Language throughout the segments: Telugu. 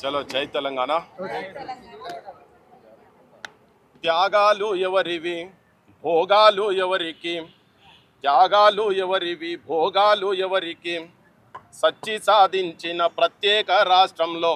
చలో జై తెలంగాణ. త్యాగాలు ఎవరివి భోగాలు ఎవరికి, త్యాగాలు ఎవరివి భోగాలు ఎవరికి, సచ్చి సాధించిన ప్రత్యేక రాష్ట్రంలో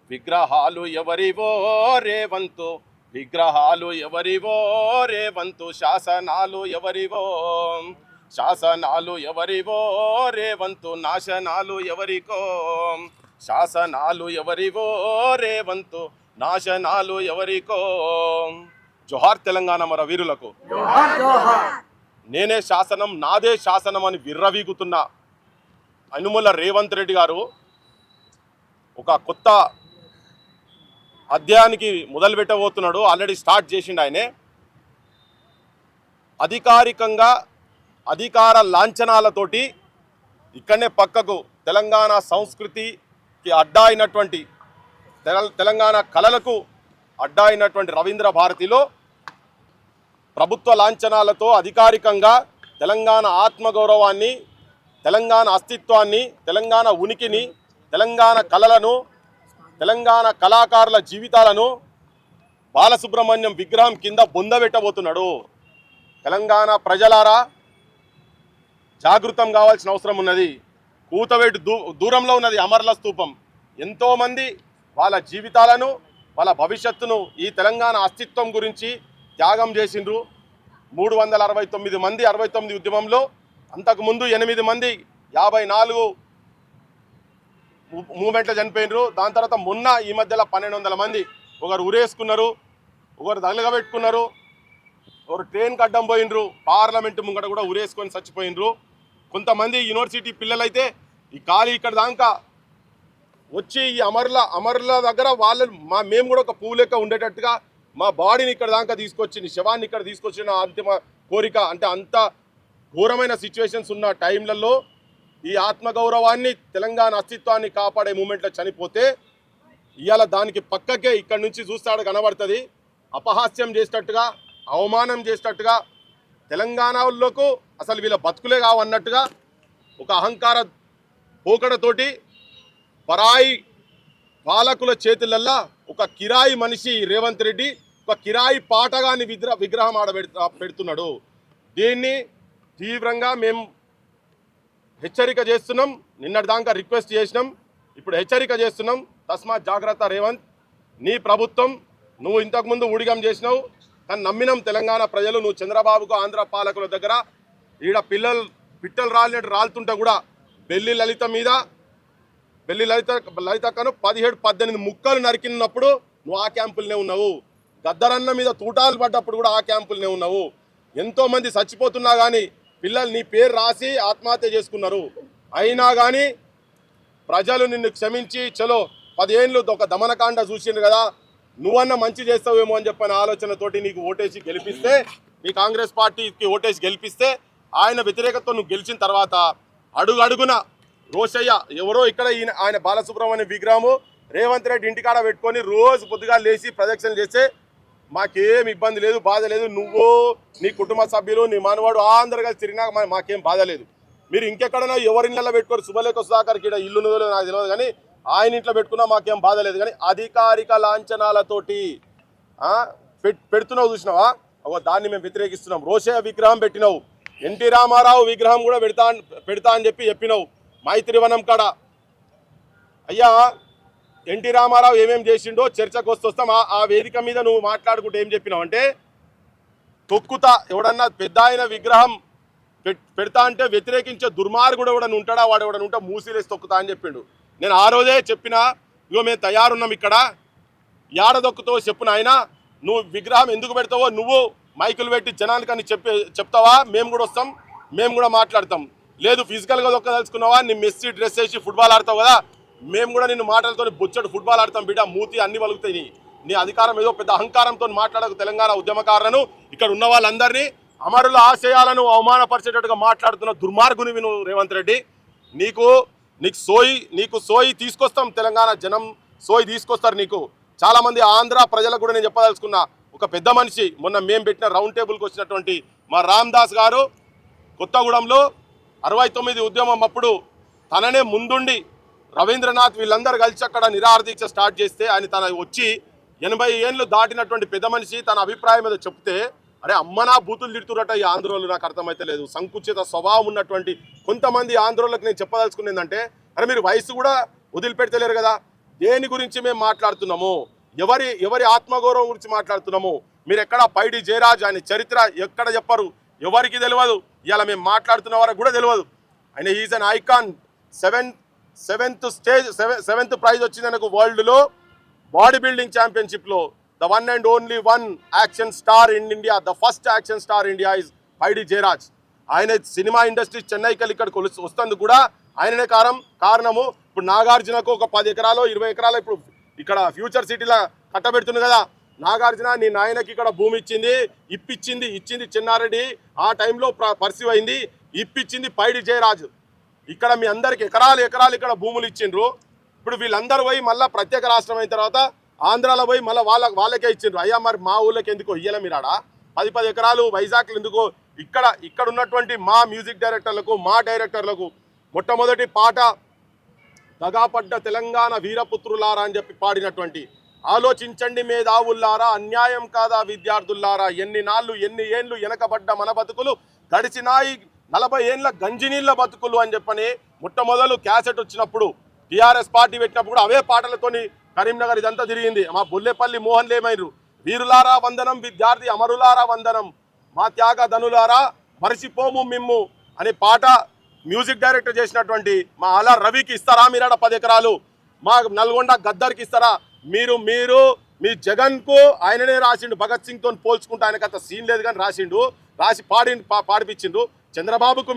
విగ్రహాలు ఎవరివో రేవంతు, విగ్రహాలు ఎవరివో రేవంతు, శాసనాలు ఎవరివో, శాసనాలు ఎవరివో రేవంతు, నాశనాలు ఎవరికో, శాసనాలు ఎవరివో రేవంతు, నాశనాలు ఎవరికో. జోహార్ తెలంగాణ మన వీరులకు. నేనే శాసనం నాదే శాసనం అని విర్రవీగుతున్న యనుమల రేవంత్ రెడ్డి గారు ఒక కొత్త అధ్యాయానికి మొదలు పెట్టబోతున్నాడు. ఆల్రెడీ స్టార్ట్ చేసిండు ఆయనే. అధికారికంగా అధికార లాంఛనాలతోటి ఇక్కడనే పక్కకు తెలంగాణ సంస్కృతికి అడ్డా అయినటువంటి తెలంగాణ కళలకు అడ్డా అయినటువంటి రవీంద్ర భారతిలో ప్రభుత్వ లాంఛనాలతో అధికారికంగా తెలంగాణ ఆత్మగౌరవాన్ని, తెలంగాణ అస్తిత్వాన్ని, తెలంగాణ ఉనికిని, తెలంగాణ కళలను, తెలంగాణ కళాకారుల జీవితాలను బాలసుబ్రహ్మణ్యం విగ్రహం కింద బొందబెట్టబోతున్నాడు. తెలంగాణ ప్రజలారా జాగృతం కావాల్సిన అవసరం ఉన్నది. కూతవేటు దూరంలో ఉన్నది అమర్ల స్తూపం. ఎంతోమంది వాళ్ళ జీవితాలను, వాళ్ళ భవిష్యత్తును ఈ తెలంగాణ అస్తిత్వం గురించి త్యాగం చేసిండ్రు. 369 మంది 69 ఉద్యమంలో, అంతకుముందు 8 మంది 54 మూమెంట్లో చనిపోయినరు. దాని తర్వాత మొన్న ఈ మధ్యలో 1200 మంది ఒకరు ఉరేసుకున్నారు, ఒకరు తగలగబెట్టుకున్నారు, ఒకరు ట్రైన్కి అడ్డం పోయినరు, పార్లమెంటు ముంగట కూడా ఉరేసుకొని చచ్చిపోయినరు. కొంతమంది యూనివర్సిటీ పిల్లలైతే ఈ ఖాళీ ఇక్కడ దాకా వచ్చి ఈ అమర్ల దగ్గర వాళ్ళు మేము కూడా ఒక పువ్వు లెక్క ఉండేటట్టుగా మా బాడీని ఇక్కడ దాకా తీసుకొచ్చి, శవాన్ని ఇక్కడ తీసుకొచ్చిన అంతిమ కోరిక. అంటే అంత ఘోరమైన సిచ్యువేషన్స్ ఉన్న టైంలలో ఈ ఆత్మగౌరవాన్ని, తెలంగాణ అస్తిత్వాన్ని కాపాడే మూమెంట్లో చనిపోతే ఇవాళ దానికి పక్కకే ఇక్కడి నుంచి చూస్తాడు కనబడుతుంది. అపహాస్యం చేసేటట్టుగా, అవమానం చేసేటట్టుగా, తెలంగాణలోకి అసలు వీళ్ళ బతుకులే కావన్నట్టుగా ఒక అహంకార పోకడతోటి పరాయి పాలకుల చేతులల్లా ఒక కిరాయి మనిషి రేవంత్ రెడ్డి ఒక కిరాయి పాటగాని విగ్రహం పెడుతున్నాడు. దీన్ని తీవ్రంగా మేము హెచ్చరిక చేస్తున్నాం. నిన్నటిదాకా రిక్వెస్ట్ చేసినాం, ఇప్పుడు హెచ్చరిక చేస్తున్నాం. తస్మాత్ జాగ్రత్త రేవంత్. నీ ప్రభుత్వం, నువ్వు ఇంతకుముందు ఊడిగం చేసినావు కానీ నమ్మినాం తెలంగాణ ప్రజలు. నువ్వు చంద్రబాబుకు ఆంధ్ర పాలకుల దగ్గర ఈడ పిట్టలు రాలినట్టు రాలుతుంటే కూడా బెల్లి లలితక్కను 17-18 ముక్కలు నరికినప్పుడు నువ్వు ఆ క్యాంపులనే ఉన్నావు. గద్దరన్న మీద తూటాలు పడ్డప్పుడు కూడా ఆ క్యాంపులనే ఉన్నావు. ఎంతోమంది చచ్చిపోతున్నా కానీ పిల్లలు నీ పేరు రాసి ఆత్మహత్య చేసుకున్నారు. అయినా కానీ ప్రజలు నిన్ను క్షమించి చలో 10 ఏళ్ళు ఒక దమనకాండ చూసిండ్రు కదా, నువ్వన్నా మంచి చేస్తావేమో అని చెప్పిన ఆలోచనతోటి నీకు ఓటేసి గెలిపిస్తే, నీ కాంగ్రెస్ పార్టీకి ఓటేసి గెలిపిస్తే ఆయన వ్యతిరేకతతో నువ్వు గెలిచిన తర్వాత అడుగడుగున రోషయ్య ఎవరో ఇక్కడ ఆయన బాలసుబ్రహ్మణ్యం విగ్రహము రేవంత్ రెడ్డి ఇంటికాడ పెట్టుకొని రోజు పొద్దుగా లేచి ప్రదక్షిణలు చేస్తే మాకేం ఇబ్బంది లేదు, బాధ లేదు. నువ్వు, నీ కుటుంబ సభ్యులు, నీ మనవాడు అందరు కలిసి తిరిగినా మాకేం బాధ లేదు. మీరు ఇంకెక్కడైనా ఎవరిళ్ళలో పెట్టుకొని శుభలేఖ సుధాకర్కి ఇక్కడ ఇల్లు ఉన్నదో నాకు తెలియదు కానీ ఆయన ఇంట్లో పెట్టుకున్నా మాకేం బాధ లేదు. కానీ అధికారిక లాంఛనాలతోటి పెడుతున్నావు చూసినావా, దాన్ని మేము వ్యతిరేకిస్తున్నాం. రోషయ్య విగ్రహం పెట్టినావు, ఎన్టీ రామారావు విగ్రహం కూడా పెడతా అని చెప్పినావు మైత్రివనం కాడ. అయ్యా ఎన్టీ రామారావు ఏమేమి చేసిండో చర్చకు వస్తాం. ఆ వేదిక మీద నువ్వు మాట్లాడుకుంటే ఏం చెప్పినావు అంటే, తొక్కుతా ఎవడన్నా పెద్ద ఆయన విగ్రహం పెడతా అంటే వ్యతిరేకించే దుర్మార్గుడు ఎవడన్నా ఉంటాడా, వాడు ఎవడన్నా ఉంటా మూసిలేసి తొక్కుతా అని చెప్పిండు. నేను ఆ రోజే చెప్పినా, ఇగో మేము తయారున్నాం ఇక్కడ, యాడ దొక్కుతావో చెప్పు నాయన, నువ్వు విగ్రహం ఎందుకు పెడతావో నువ్వు మైకులు పెట్టి జనానికని చెప్తావా, మేము కూడా వస్తాం, మేము కూడా మాట్లాడతాం. లేదు ఫిజికల్గా దొక్కదలుచుకున్నావా, నీ మెస్సీ డ్రెస్ వేసి ఫుట్బాల్ ఆడతావు కదా, మేము కూడా నిన్ను మాటలతో బొచ్చడు ఫుట్బాల్ ఆడతాం బిడ్డ, మూతి అన్ని వలుగుతాయి. నీ అధికారం ఏదో పెద్ద అహంకారంతో మాట్లాడకు తెలంగాణ ఉద్యమకారులను, ఇక్కడ ఉన్న వాళ్ళందరినీ అమరుల ఆశయాలను అవమానపరిచేటట్టుగా మాట్లాడుతున్న దుర్మార్గునివి నువ్వు రేవంత్ రెడ్డి. నీకు సోయి తీసుకొస్తాం. తెలంగాణ జనం సోయి తీసుకొస్తారు నీకు. చాలామంది ఆంధ్ర ప్రజలకు కూడా నేను చెప్పదలుచుకున్నా, ఒక పెద్ద మనిషి మొన్న మేము పెట్టిన రౌండ్ టేబుల్కి వచ్చినటువంటి మా రామ్దాస్ గారు కొత్తగూడెంలో 69 ఉద్యమం అప్పుడు తననే ముందుండి రవీంద్రనాథ్ వీళ్ళందరూ కలిసి అక్కడ నిరాహార దీక్ష స్టార్ట్ చేస్తే ఆయన తన వచ్చి 80 ఏళ్ళు దాటినటువంటి పెద్ద మనిషి తన అభిప్రాయం మీద చెప్తే అరే అమ్మనా బూతులు తిడుతున్నట్ట ఈ ఆంధ్రోళ్ళు నాకు అర్థమైతే లేదు. సంకుచిత స్వభావం ఉన్నటువంటి కొంతమంది ఆంధ్రోళ్ళకి నేను చెప్పదలుచుకునేది ఏంటంటే అరే మీరు వయసు కూడా వదిలిపెడతలేరు కదా, దేని గురించి మేము మాట్లాడుతున్నాము, ఎవరి ఆత్మగౌరవం గురించి మాట్లాడుతున్నాము. మీరు ఎక్కడ పైడి జయరాజ్ ఆయన చరిత్ర ఎక్కడ చెప్పరు, ఎవరికి తెలియదు. ఇలా మేము మాట్లాడుతున్న వారికి కూడా తెలియదు. ఆయన is an icon. Seventh prize వచ్చింది ఆయనకు వరల్డ్లో బాడీ బిల్డింగ్ ఛాంపియన్షిప్లో. The one and only one action star in India, the first action star India is Paidi Jayaraj. ఆయన సినిమా ఇండస్ట్రీ చెన్నైకి ఇక్కడికి వస్తుంది కూడా ఆయననే కారణము. ఇప్పుడు నాగార్జునకు ఒక 10 ఎకరాలు 20 ఎకరాలు ఇప్పుడు ఇక్కడ ఫ్యూచర్ సిటీలో కట్టబెడుతుంది కదా. నాగార్జున నీ నాయనకి ఇక్కడ భూమి ఇచ్చింది చెన్నారెడ్డి. ఆ టైంలో పర్సీవ్ అయింది, ఇప్పించింది పైడి జయరాజు. ఇక్కడ మీ అందరికి ఎకరాలు ఇక్కడ భూములు ఇచ్చిండ్రు. ఇప్పుడు వీళ్ళందరూ పోయి మళ్ళీ ప్రత్యేక రాష్ట్రం అయిన తర్వాత ఆంధ్రాలో పోయి మళ్ళీ వాళ్ళకే ఇచ్చిండ్రు. అయ్యా మరి మా ఊళ్ళకి ఎందుకో ఇయ్యాల మీరు ఆడ 10 ఎకరాలు వైజాగ్లు ఎందుకో. ఇక్కడ ఉన్నటువంటి మా మ్యూజిక్ డైరెక్టర్లకు మా డైరెక్టర్లకు మొట్టమొదటి పాట దగాపడ్డ తెలంగాణ వీరపుత్రులారా అని చెప్పి పాడినటువంటి ఆలోచించండి మేధావుల్లారా, అన్యాయం కాదా విద్యార్థుల్లారా, ఎన్ని ఏండ్లు వెనకబడ్డ మన బతుకులు గడిచినాయి 40 ఏండ్ల గంజినీళ్ళ బతుకులు అని చెప్పని మొట్టమొదలు క్యాసెట్ వచ్చినప్పుడు టీఆర్ఎస్ పార్టీ పెట్టినప్పుడు కూడా అవే పాటలతోని కరీంనగర్ ఇదంతా తిరిగింది. మా బొల్లెపల్లి మోహన్ లేమైరు, వీరులారా వందనం, విద్యార్థి అమరులారా వందనం, మా త్యాగ ధనులారా మరిచిపోము మిమ్ము అనే పాట మ్యూజిక్ డైరెక్టర్ చేసినటువంటి మా అలా రవికి ఇస్తారా మీరాడ 10 ఎకరాలు, మా నల్గొండ గద్దర్కి ఇస్తారా? మీరు మీ జగన్కు ఆయననే రాసిండు, భగత్ సింగ్తో పోల్చుకుంటూ ఆయనకు అంత సీన్ లేదు కానీ రాసి పాడిపించిండు. చంద్రబాబుకు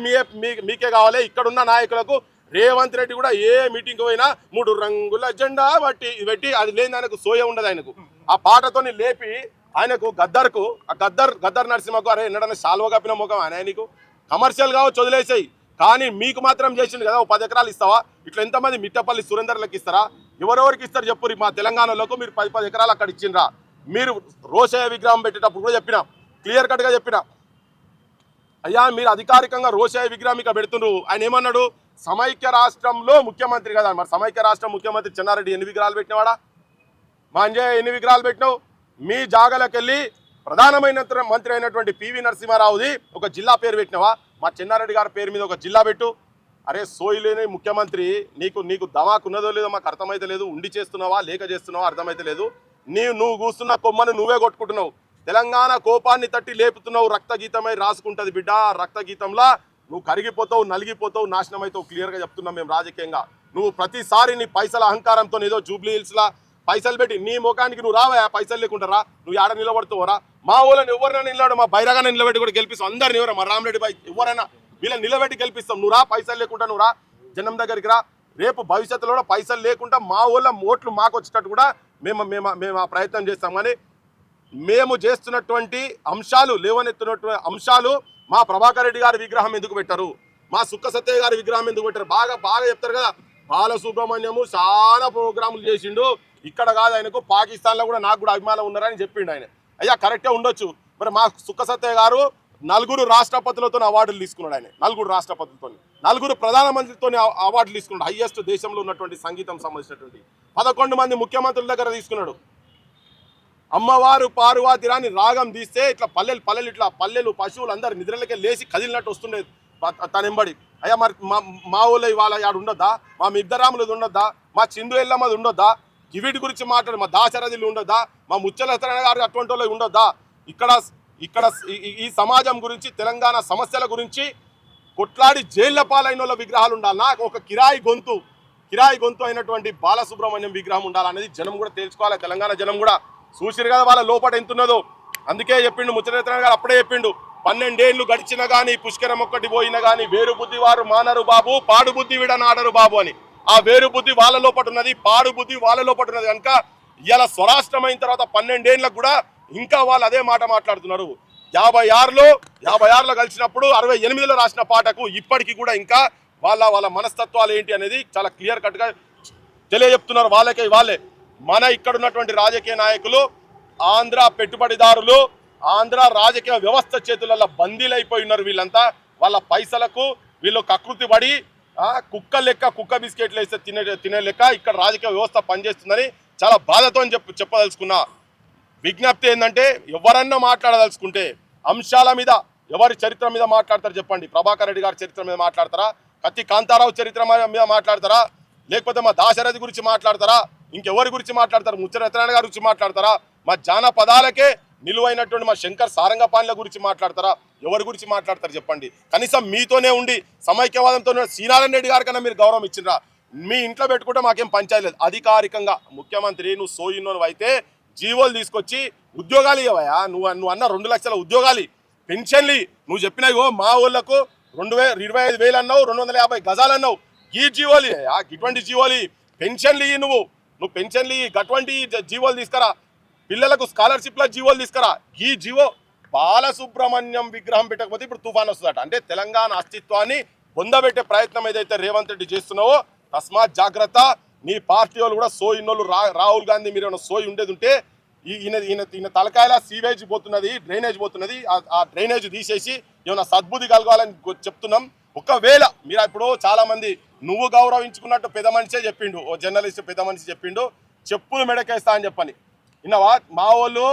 మీకే కావాలి. ఇక్కడున్న నాయకులకు రేవంత్ రెడ్డి కూడా ఏ మీటింగ్ పోయినా 3 రంగుల జెండా పెట్టి అది లేని ఆయనకు సోయ ఉండదు. ఆయనకు ఆ పాటతోని లేపి ఆయనకు గద్దర్ నరసింహకు అరే ఎన్నడన్నా శాల్వ కప్పిన ముఖం ఆయనకు కమర్షియల్ కావచ్చు వదిలేసాయి, కానీ మీకు మాత్రం చేసిండు కదా. 10 ఎకరాలు ఇస్తావా? ఇట్లా ఎంతమంది మిట్టపల్లి సురేందర్లకు ఇస్తారా? ఎవరెవరికి ఇస్తారు చెప్పు. మా తెలంగాణలోకి మీరు 10 ఎకరాలు అక్కడ ఇచ్చిండ్రా? మీరు రోషయ్య విగ్రహం పెట్టేటప్పుడు కూడా చెప్పిన, క్లియర్ కట్గా చెప్పిన, అయ్యా మీరు అధికారికంగా రోషయ్య విగ్రహం ఇక్కడ పెడుతుండ్రు. ఆయన ఏమన్నాడు? సమైక్య రాష్ట్రంలో ముఖ్యమంత్రి కదా. మరి సమైక్య రాష్ట్రం ముఖ్యమంత్రి చెన్నారెడ్డి ఎన్ని విగ్రహాలు పెట్టినవాడా? మా అంజయ్య ఎన్ని విగ్రహాలు పెట్టినావు? మీ జాగాలకు వెళ్ళి ప్రధానమైన మంత్రి అయినటువంటి పివి నరసింహారావుది ఒక జిల్లా పేరు పెట్టినవా? మా చెన్నారెడ్డి గారి పేరు మీద ఒక జిల్లా పెట్టు. అరే సోయిలేని ముఖ్యమంత్రి, నీకు దమాకు ఉన్నదో లేదో మాకు అర్థమైతే లేదు. ఉండి చేస్తున్నావా లేక చేస్తున్నావా అర్థమైతే లేదు. నువ్వు కూస్తున్న కొమ్మను నువ్వే కొట్టుకుంటున్నావు. తెలంగాణ కోపాన్ని తట్టి లేపుతున్నావు. రక్తగీతమై రాసుకుంటుంది బిడ్డ. రక్తగీతంలా నువ్వు కరిగిపోతావు, నలిగిపోతావు, నాశనం అవుతావు. క్లియర్గా చెప్తున్నాం మేము రాజకీయంగా. నువ్వు ప్రతిసారి నీ పైసల అహంకారంతో ఏదో జూబ్లీ హిల్స్లా పైసలు పెట్టి నీ ముఖానికి నువ్వు రావా? పైసలు లేకుంటారా? నువ్వు ఆడ నిలబడుతావరా? మా ఊళ్ళని ఎవరైనా నిలబడు, మా బైరాగానే నిలబెట్టి కూడా గెలిపిస్తాం. అందరిని ఎవరైనా మా రామరెడ్డి బాయ్ ఎవరైనా వీళ్ళని నిలబెట్టి గెలిపిస్తాం. నువ్వు రా, పైసలు లేకుండా నువ్వు రా, జనం దగ్గరికి రా. రేపు భవిష్యత్తులో కూడా పైసలు లేకుండా మా ఊళ్ళో ఓట్లు మాకు వచ్చేటట్టు కూడా మేము ఆ ప్రయత్నం చేస్తాం. కానీ మేము చేస్తున్నటువంటి అంశాలు, లేవనెత్తున్నటువంటి అంశాలు, మా ప్రభాకర్ రెడ్డి గారి విగ్రహం ఎందుకు పెట్టారు, మా సుక్క సత్య గారి విగ్రహం ఎందుకు పెట్టారు? బాగా చెప్తారు కదా. బాలసుబ్రహ్మణ్యము చాలా ప్రోగ్రాములు చేసిండు. ఇక్కడ కాదు, ఆయనకు పాకిస్తాన్లో కూడా నాకు కూడా అభిమానం ఉన్నారని చెప్పిండు ఆయన. అయ్యా కరెక్టే ఉండొచ్చు. మరి మా సుక్క సత్య గారు 4 రాష్ట్రపతులతో అవార్డులు తీసుకున్నాడు. ఆయన 4 రాష్ట్రపతులతో, 4 ప్రధానమంత్రితో అవార్డులు తీసుకున్నాడు. హైయెస్ట్ దేశంలో ఉన్నటువంటి సంగీతం సంబంధించినటువంటి 11 మంది ముఖ్యమంత్రుల దగ్గర తీసుకున్నాడు. అమ్మవారు పార్వతిరాని రాగం తీస్తే ఇట్లా పల్లెలు పశువులు అందరు నిద్రలకే లేచి కదిలినట్టు వస్తుండేది తనెంబడి. అయ్యా మరి మా ఊళ్ళో ఇవాళ ఆడు ఉండొద్దా? మా మిద్దరాములది ఉండొద్దా? మా చిందు ఎల్లమ్మది ఉండొద్దా? గివిటి గురించి మాట్లాడు మా దాశరథులు ఉండొద్దా? మా ముచ్చలతరణ గారు అటువంటి వాళ్ళు ఉండొద్దా? ఇక్కడ ఈ సమాజం గురించి, తెలంగాణ సమస్యల గురించి కొట్లాడి జైళ్ల పాలైన వాళ్ళ విగ్రహాలు ఉండాలన్నా ఒక కిరాయి గొంతు అయినటువంటి బాలసుబ్రహ్మణ్యం విగ్రహం ఉండాలనేది జనం కూడా తెలుసుకోవాలి. తెలంగాణ జనం కూడా చూసిరు కదా వాళ్ళ లోపల ఎంత ఉన్నదో. అందుకే చెప్పిండు ముచ్చలతరణ గారు, అప్పుడే చెప్పిండు 12 ఏళ్లు గడిచినా కానీ పుష్కరం ఒక్కటి పోయినా కానీ వేరు బుద్ధి వారు మానరు బాబు, పాడు బుద్ధి విడనాడరు బాబు అని. ఆ వేరు బుద్ధి వాళ్ళ లోపట ఉన్నది, పాడు బుద్ధి వాళ్ళ లోపట ఉన్నది. కనుక ఇలా స్వరాష్ట్రం అయిన తర్వాత 12 ఏళ్ళకు కూడా ఇంకా వాళ్ళు అదే మాట మాట్లాడుతున్నారు. 56లో కలిసినప్పుడు 68లో రాసిన పాటకు ఇప్పటికీ కూడా ఇంకా వాళ్ళ మనస్తత్వాలు ఏంటి అనేది చాలా క్లియర్ కట్గా తెలియజెప్తున్నారు. వాళ్ళే మన ఇక్కడ ఉన్నటువంటి రాజకీయ నాయకులు, ఆంధ్ర పెట్టుబడిదారులు, ఆంధ్ర రాజకీయ వ్యవస్థ చేతులలో బందీలైపోయి ఉన్నారు. వీళ్ళంతా వాళ్ళ పైసలకు వీళ్ళు కకృతి పడి కుక్క లెక్క కుక్క బిస్కెట్లు వేస్తే తినే లెక్క ఇక్కడ రాజకీయ వ్యవస్థ పనిచేస్తుందని చాలా బాధతో చెప్పదలుచుకున్నా. విజ్ఞప్తి ఏంటంటే ఎవరన్నా మాట్లాడదలుచుకుంటే అంశాల మీద ఎవరి చరిత్ర మీద మాట్లాడతారు చెప్పండి. ప్రభాకర్ రెడ్డి గారి చరిత్ర మీద మాట్లాడతారా, కత్తి కాంతారావు చరిత్ర మీద మాట్లాడతారా, లేకపోతే మా దాశరథి గురించి మాట్లాడతారా, ఇంకెవరి గురించి మాట్లాడతారు, ముచ్చరత్నారాయణ గారి గురించి మాట్లాడతారా, మా జానపదాలకే నిలువైనటువంటి మా శంకర్ సారంగపాణిల గురించి మాట్లాడతారా, ఎవరి గురించి మాట్లాడతారు చెప్పండి. కనీసం మీతోనే ఉండి సమైక్యవాదంతో శ్రీనారాయణ రెడ్డి గారి కన్నా మీరు గౌరవం ఇచ్చినరా? మీ ఇంట్లో పెట్టుకుంటే మాకేం పంచాయతీ లేదు. అధికారికంగా ముఖ్యమంత్రి నువ్వు సోయిన్నోను అయితే జీవోలు తీసుకొచ్చి ఉద్యోగాలు ఇవ్వయా. నువ్వు అన్న 2 లక్షల ఉద్యోగాలు, పెన్షన్లు నువ్వు చెప్పినావు. మా ఊళ్ళకు 25,000 అన్నావు, 250 గజాలు అన్నావు. ఈ జీవోలు ఇటువంటి జీవోలు పెన్షన్లు నువ్వు పెన్షన్లు అటువంటి జీవోలు తీసుకురా. పిల్లలకు స్కాలర్షిప్ల జీవోలు తీసుకురా. ఈ జీవో బాలసుబ్రహ్మణ్యం విగ్రహం పెట్టకపోతే ఇప్పుడు తుఫాన్ వస్తుందట. అంటే తెలంగాణ అస్తిత్వాన్ని పొందబెట్టే ప్రయత్నం ఏదైతే రేవంత్ రెడ్డి చేస్తున్నావో తస్మాత్ జాగ్రత్త. నీ పార్టీ వాళ్ళు కూడా సోయిన్నోళ్ళు. రాహుల్ గాంధీ మీరు ఏమైనా సోయి ఉండేది ఉంటే ఈయన తలకాయల సీవేజ్ పోతున్నది, డ్రైనేజ్ పోతున్నది. ఆ డ్రైనేజ్ తీసేసి ఏమైనా సద్బుద్ధి కలగాలని చెప్తున్నాం. ఒకవేళ మీరు ఇప్పుడు చాలా మంది నువ్వు గౌరవించుకున్నట్టు పెద్ద మనిషే చెప్పిండు, ఓ జర్నలిస్ట్ పెద్ద మనిషి చెప్పిండు చెప్పులు మెడకేస్తా అని చెప్పని. విన్నావా? మా వాళ్ళు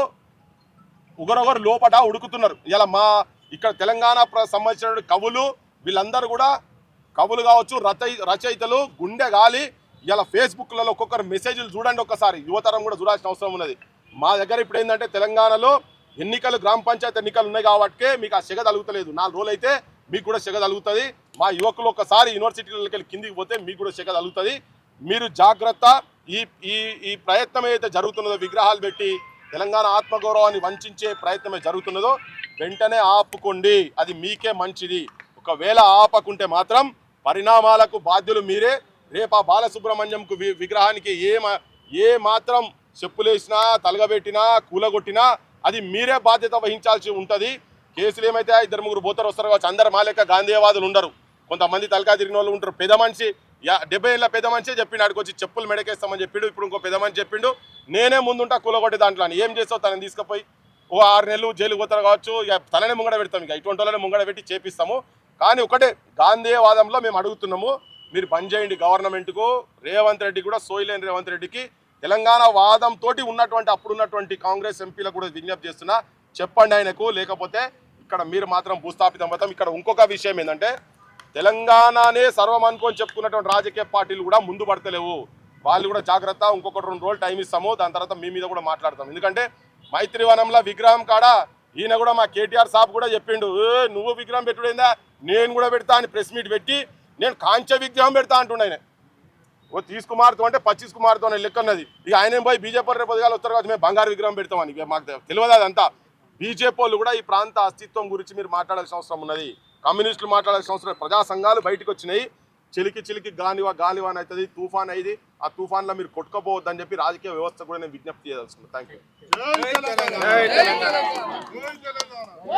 ఒకరొకరు లోపట ఉడుకుతున్నారు. ఇలా మా ఇక్కడ తెలంగాణ సంబంధించిన కవులు వీళ్ళందరూ కూడా కవులు కావచ్చు, రచయితలు గుండె గాలి. ఇలా ఫేస్బుక్లలో ఒక్కొక్కరు మెసేజ్లు చూడండి ఒక్కసారి. యువతరం కూడా చూడాల్సిన అవసరం ఉన్నది. మా దగ్గర ఇప్పుడు ఏంటంటే తెలంగాణలో ఎన్నికలు, గ్రామ పంచాయతీ ఎన్నికలు ఉన్నాయి కాబట్టే మీకు ఆ సెగ తలుగుతలేదు. 4 రోజులు అయితే మీకు కూడా సెగ తలుగుతుంది. మా యువకులు ఒక్కసారి యూనివర్సిటీలకి వెళ్ళి కిందికి పోతే మీకు కూడా సెగ తలుగుతుంది. మీరు జాగ్రత్త. ఈ ప్రయత్నం ఏదైతే జరుగుతున్నదో విగ్రహాలు పెట్టి తెలంగాణ ఆత్మగౌరవాన్ని వంచే ప్రయత్నమే జరుగుతున్నదో వెంటనే ఆపుకోండి. అది మీకే మంచిది. ఒకవేళ ఆపకుంటే మాత్రం పరిణామాలకు బాధ్యులు మీరే. రేపు ఆ బాలసుబ్రహ్మణ్యంకు విగ్రహానికి ఏ మాత్రం చెప్పులేసినా, తలగబెట్టినా, కూలగొట్టినా అది మీరే బాధ్యత వహించాల్సి ఉంటుంది. కేసులు ఏమైతే 2-3 పోతారు వస్తారు కావచ్చు. అందరు మా లెక్క గాంధీవాదులు ఉండరు. కొంతమంది తలకా తిరిగిన వాళ్ళు ఉంటారు. పెద్ద మనిషి 70 ఏళ్ళ పెద్ద మనిషి చెప్పిండు, ఆడికి వచ్చి చెప్పులు మెడకేస్తామని చెప్పిండు. ఇప్పుడు ఇంకో పెద్ద మనిషి చెప్పిండు నేనే ముందుంటా కూలగొట్టే దాంట్లో. ఏం చేస్తావు? తనని తీసుకుపోయి ఓ 6 నెలలు జైలుకు పోతారు కావచ్చు. ఇక తననే ముంగడ పెడతాం. ఇక ఇటువంటి వాళ్ళని ముంగడ పెట్టి చేపిస్తాము. కానీ ఒకటే గాంధీవాదంలో మేము అడుగుతున్నాము, మీరు బంద్ చేయండి గవర్నమెంట్కు. రేవంత్ రెడ్డి కూడా సోయిలేని రేవంత్ రెడ్డికి తెలంగాణ వాదంతో అప్పుడున్నటువంటి కాంగ్రెస్ ఎంపీలకు కూడా విజ్ఞప్తి చేస్తున్నా, చెప్పండి ఆయనకు. లేకపోతే ఇక్కడ మీరు మాత్రం భూస్థాపితం అవుతాం. ఇక్కడ ఇంకొక విషయం ఏంటంటే తెలంగాణనే సర్వం అనుకొని చెప్పుకున్నటువంటి రాజకీయ పార్టీలు కూడా ముందు పడతలేవు. వాళ్ళు కూడా జాగ్రత్త. ఇంకొక 2 రోజులు టైం ఇస్తాము. దాని తర్వాత మీ మీద కూడా మాట్లాడతాం. ఎందుకంటే మైత్రివనంలో విగ్రహం కాడ ఈయన కూడా మా కేటీఆర్ సాబ్ కూడా చెప్పిండు, నువ్వు విగ్రహం పెట్టుడైందా, నేను కూడా పెడతా అని ప్రెస్ మీట్ పెట్టి నేను కాంచ విగ్రహం పెడతా అంటుండే. ఆయన ఓ తీసుకుమారుతో అంటే 25 కుమార్తో అనే లెక్క ఉన్నది. ఇక ఆయన పోయి బీజేపీ రేపు పొద్దుగాల ఉత్తర కావచ్చు మేము బంగారు విగ్రహం పెడతామని. ఇక మాకు తెలియదు అదంతా. బీజేపీ వాళ్ళు కూడా ఈ ప్రాంత అస్తిత్వం గురించి మీరు మాట్లాడాల్సిన అవసరం ఉన్నది. కమ్యూనిస్టులు మాట్లాడాల్సిన అవసరం. ప్రజా సంఘాలు బయటకు వచ్చినాయి. చిలికి గాలివాన్ అవుతుంది, తుఫాన్ అయింది. ఆ తుఫాన్లో మీరు కొట్టుకోపోవద్దని చెప్పి రాజకీయ వ్యవస్థ కూడా నేను విజ్ఞప్తి చేయదలుచుకున్నాను. Thank you.